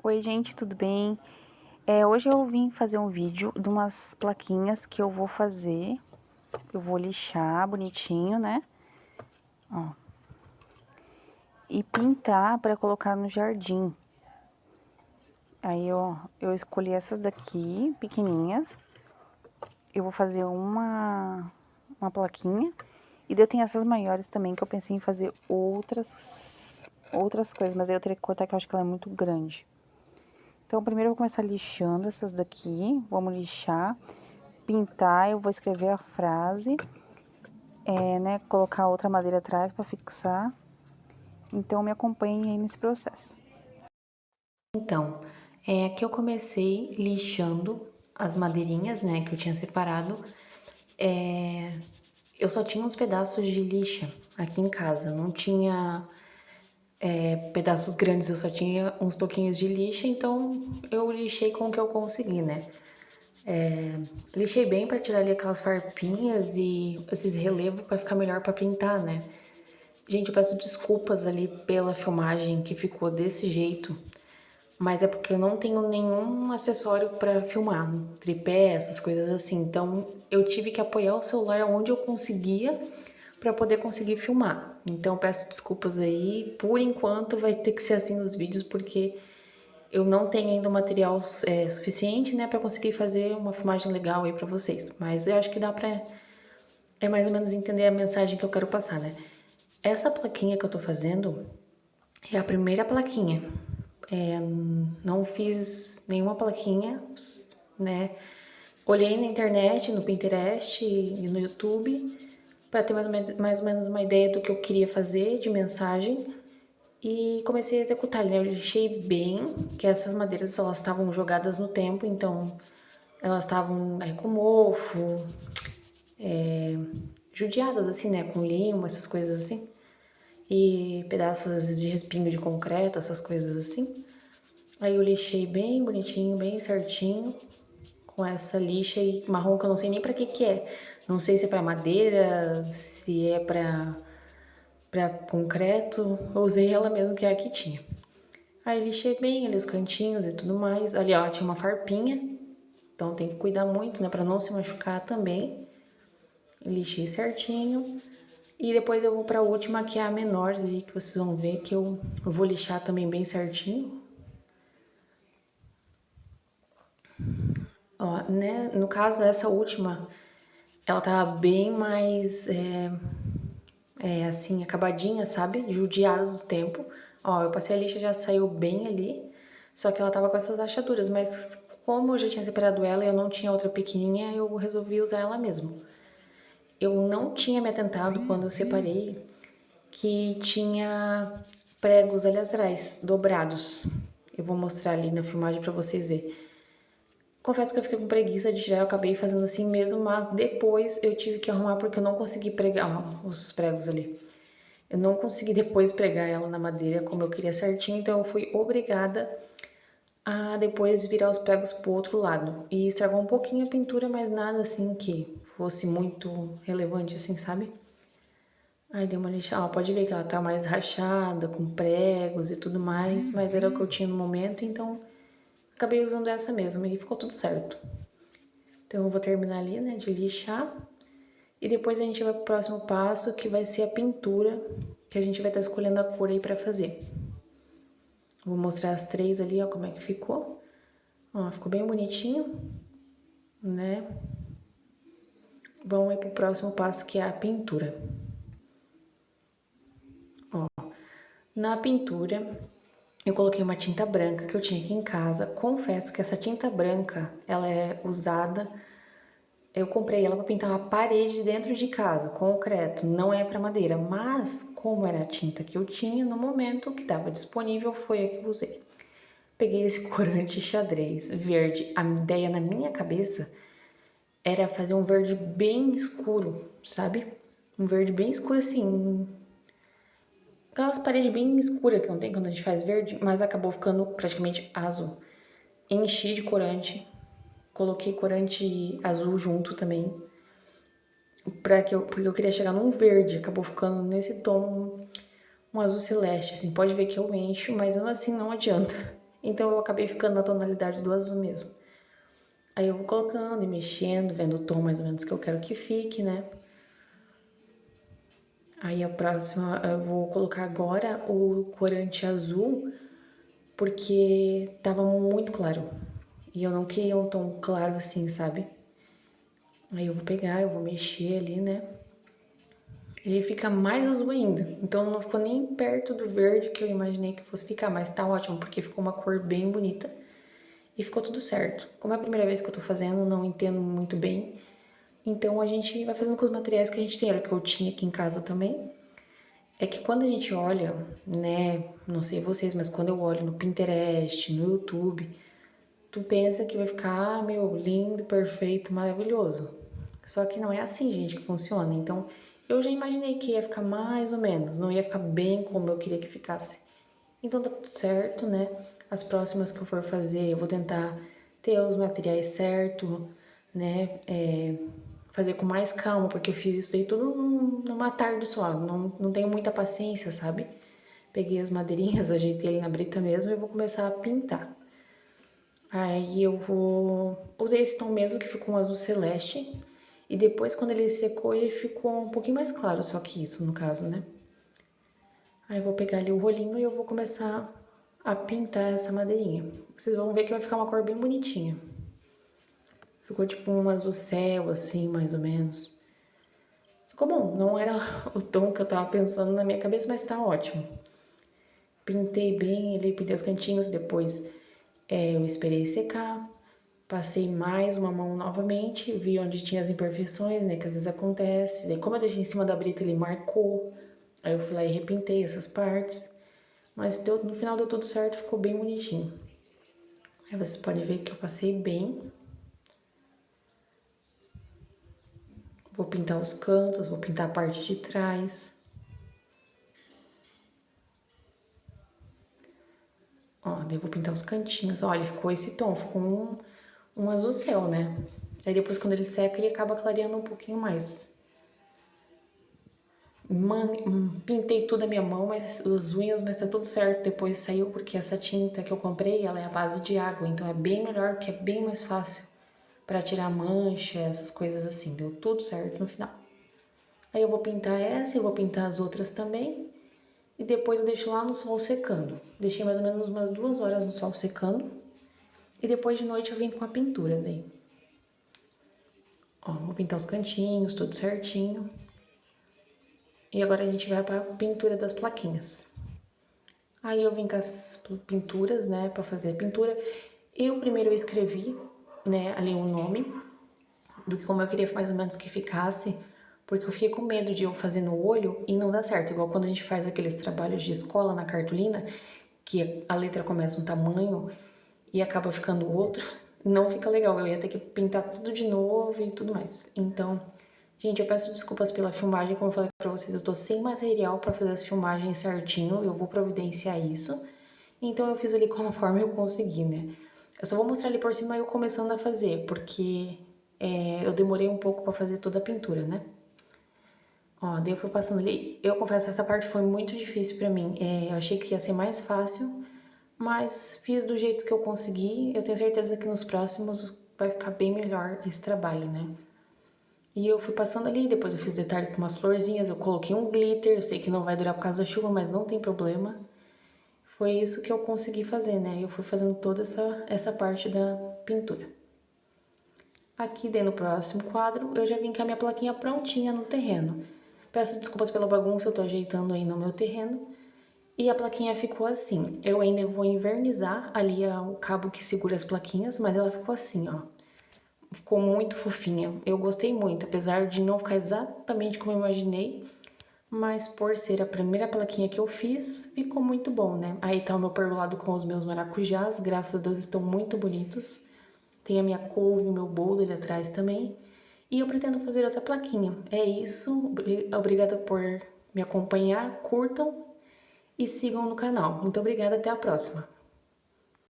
Oi, gente, tudo bem? Hoje eu vim fazer um vídeo de umas plaquinhas que eu vou fazer. Eu vou lixar bonitinho, né? Ó. E pintar pra colocar no jardim. Aí, ó, eu escolhi essas daqui, pequenininhas. Eu vou fazer uma plaquinha. E daí eu tenho essas maiores também, que eu pensei em fazer outras coisas. Mas aí eu teria que cortar, que eu acho que ela é muito grande. Então, primeiro eu vou começar lixando essas daqui. Vamos lixar. Pintar, eu vou escrever a frase, né, colocar outra madeira atrás para fixar. Então, me acompanhem aí nesse processo. Então, aqui eu comecei lixando as madeirinhas, né, que eu tinha separado. Eu só tinha uns pedaços de lixa aqui em casa, não tinha pedaços grandes, eu só tinha uns toquinhos de lixa, então eu lixei com o que eu consegui, né. Lixei bem para tirar ali aquelas farpinhas e esses relevos para ficar melhor para pintar, né. Gente, eu peço desculpas ali pela filmagem que ficou desse jeito, mas é porque eu não tenho nenhum acessório para filmar, tripé, essas coisas assim. Então eu tive que apoiar o celular onde eu conseguia para poder conseguir filmar. Então peço desculpas aí, por enquanto vai ter que ser assim os vídeos, porque eu não tenho ainda o material suficiente, né, para conseguir fazer uma filmagem legal aí para vocês. Mas eu acho que dá para mais ou menos entender a mensagem que eu quero passar, né? Essa plaquinha que eu tô fazendo é a primeira plaquinha. Não fiz nenhuma plaquinha, né? Olhei na internet, no Pinterest e no YouTube para ter mais ou menos uma ideia do que eu queria fazer de mensagem e comecei a executar, né? Eu achei bem que essas madeiras elas estavam jogadas no tempo, então elas estavam com mofo, judiadas assim, né? Com limo, essas coisas assim. E pedaços às vezes de respingo de concreto, essas coisas assim. Aí eu lixei bem bonitinho, bem certinho, com essa lixa aí marrom que eu não sei nem pra que é. Não sei se é pra madeira, se é pra concreto. Eu usei ela mesmo, que é a que tinha. Aí lixei bem ali os cantinhos e tudo mais. Ali, ó, tinha uma farpinha, então tem que cuidar muito, né, pra não se machucar também. Lixei certinho. E depois eu vou pra última, que é a menor ali, que vocês vão ver que eu vou lixar também bem certinho. Ó, né, no caso, essa última, ela tava bem mais, assim, acabadinha, sabe? Judiada do tempo. Ó, eu passei a lixa, já saiu bem ali, só que ela tava com essas rachaduras, mas como eu já tinha separado ela e eu não tinha outra pequenininha, eu resolvi usar ela mesmo. Eu não tinha me atentado quando eu separei que tinha pregos ali atrás, dobrados. Eu vou mostrar ali na filmagem pra vocês verem. Confesso que eu fiquei com preguiça de tirar, eu acabei fazendo assim mesmo, mas depois eu tive que arrumar porque eu não consegui pregar os pregos ali. Eu não consegui depois pregar ela na madeira como eu queria certinho, então eu fui obrigada a depois virar os pregos pro outro lado. E estragou um pouquinho a pintura, mas nada assim que fosse muito relevante assim, sabe? Aí deu uma lixada, pode ver que ela tá mais rachada, com pregos e tudo mais, mas era o que eu tinha no momento, então acabei usando essa mesmo e ficou tudo certo. Então eu vou terminar ali, né, de lixar. E depois a gente vai pro próximo passo, que vai ser a pintura, que a gente vai estar escolhendo a cor aí pra fazer. Vou mostrar as três ali, ó, como é que ficou. Ó, ficou bem bonitinho, né? Vamos aí pro próximo passo, que é a pintura. Ó, na pintura, eu coloquei uma tinta branca que eu tinha aqui em casa. Confesso que essa tinta branca, ela é usada. Eu comprei ela para pintar uma parede dentro de casa, concreto, não é para madeira, mas como era a tinta que eu tinha no momento que estava disponível, foi a que eu usei. Peguei esse corante xadrez verde. A ideia na minha cabeça era fazer um verde bem escuro, sabe? Um verde bem escuro assim, aquelas paredes bem escuras que não tem quando a gente faz verde, mas acabou ficando praticamente azul. Enchi de corante, coloquei corante azul junto também, porque eu queria chegar num verde, acabou ficando nesse tom, um azul celeste, assim, pode ver que eu encho, mas mesmo assim não adianta. Então eu acabei ficando na tonalidade do azul mesmo. Aí eu vou colocando e mexendo, vendo o tom mais ou menos que eu quero que fique, né? Aí a próxima eu vou colocar agora o corante azul, porque tava muito claro. E eu não queria um tom claro assim, sabe? Aí eu vou pegar, eu vou mexer ali, né? Ele fica mais azul ainda. Então não ficou nem perto do verde que eu imaginei que fosse ficar, mas tá ótimo, porque ficou uma cor bem bonita. E ficou tudo certo. Como é a primeira vez que eu tô fazendo, não entendo muito bem. Então a gente vai fazendo com os materiais que a gente tem, era o que eu tinha aqui em casa também. É que quando a gente olha, né, não sei vocês, mas quando eu olho no Pinterest, no YouTube, tu pensa que vai ficar, meu, lindo, perfeito, maravilhoso. Só que não é assim, gente, que funciona. Então, eu já imaginei que ia ficar mais ou menos, não ia ficar bem como eu queria que ficasse. Então tá tudo certo, né? As próximas que eu for fazer, eu vou tentar ter os materiais certos, né? Fazer com mais calma, porque eu fiz isso daí tudo numa tarde só. Não tenho muita paciência, sabe? Peguei as madeirinhas, ajeitei ele na brita mesmo e vou começar a pintar. Aí eu vou... Usei esse tom mesmo, que ficou um azul celeste. E depois, quando ele secou, ele ficou um pouquinho mais claro, só que isso, no caso, né? Aí eu vou pegar ali o rolinho e eu vou começar a pintar essa madeirinha. Vocês vão ver que vai ficar uma cor bem bonitinha. Ficou tipo um azul céu, assim, mais ou menos. Ficou bom, não era o tom que eu tava pensando na minha cabeça, mas tá ótimo. Pintei bem ele, pintei os cantinhos, depois eu esperei secar. Passei mais uma mão novamente, vi onde tinha as imperfeições, né, que às vezes acontece. Daí, como eu deixei em cima da brita, ele marcou. Aí eu fui lá e repintei essas partes. Mas no final deu tudo certo, ficou bem bonitinho. Aí você pode ver que eu passei bem. Vou pintar os cantos, vou pintar a parte de trás. Ó, daí eu vou pintar os cantinhos. Olha, ficou esse tom, ficou um azul céu, né? Aí depois quando ele seca, ele acaba clareando um pouquinho mais. Pintei tudo a minha mão, mas as unhas, mas tá tudo certo. Depois saiu porque essa tinta que eu comprei, ela é a base de água, então é bem melhor, porque é bem mais fácil para tirar mancha, essas coisas assim. Deu tudo certo no final. Aí eu vou pintar essa, eu vou pintar as outras também. E depois eu deixo lá no sol secando. Deixei mais ou menos umas 2 horas no sol secando. E depois de noite eu vim com a pintura daí. Ó, vou pintar os cantinhos, tudo certinho. E agora a gente vai pra pintura das plaquinhas. Aí eu vim com as pinturas, né, pra fazer a pintura. Primeiro eu escrevi, né, ali o nome do que como eu queria mais ou menos que ficasse, porque eu fiquei com medo de eu fazer no olho e não dar certo. Igual quando a gente faz aqueles trabalhos de escola na cartolina, que a letra começa um tamanho e acaba ficando outro, não fica legal. Eu ia ter que pintar tudo de novo e tudo mais. Então, gente, eu peço desculpas pela filmagem, como eu falei pra vocês, eu tô sem material pra fazer as filmagens certinho, eu vou providenciar isso. Então eu fiz ali conforme eu consegui, né? Eu só vou mostrar ali por cima eu começando a fazer, porque eu demorei um pouco pra fazer toda a pintura, né? Ó, daí eu fui passando ali. Eu confesso que essa parte foi muito difícil pra mim. Eu achei que ia ser mais fácil, mas fiz do jeito que eu consegui. Eu tenho certeza que nos próximos vai ficar bem melhor esse trabalho, né? E eu fui passando ali, depois eu fiz detalhe com umas florzinhas, eu coloquei um glitter, eu sei que não vai durar por causa da chuva, mas não tem problema. Foi isso que eu consegui fazer, né? Eu fui fazendo toda essa parte da pintura. Aqui dentro do próximo quadro, eu já vim com a minha plaquinha prontinha no terreno. Peço desculpas pela bagunça, eu tô ajeitando aí no meu terreno. E a plaquinha ficou assim. Eu ainda vou invernizar ali o cabo que segura as plaquinhas, mas ela ficou assim, ó. Ficou muito fofinha. Eu gostei muito, apesar de não ficar exatamente como eu imaginei. Mas por ser a primeira plaquinha que eu fiz, ficou muito bom, né? Aí tá o meu pergolado com os meus maracujás, graças a Deus estão muito bonitos. Tem a minha couve, o meu boldo ali atrás também. E eu pretendo fazer outra plaquinha. É isso, obrigada por me acompanhar, curtam e sigam no canal. Muito obrigada, até a próxima.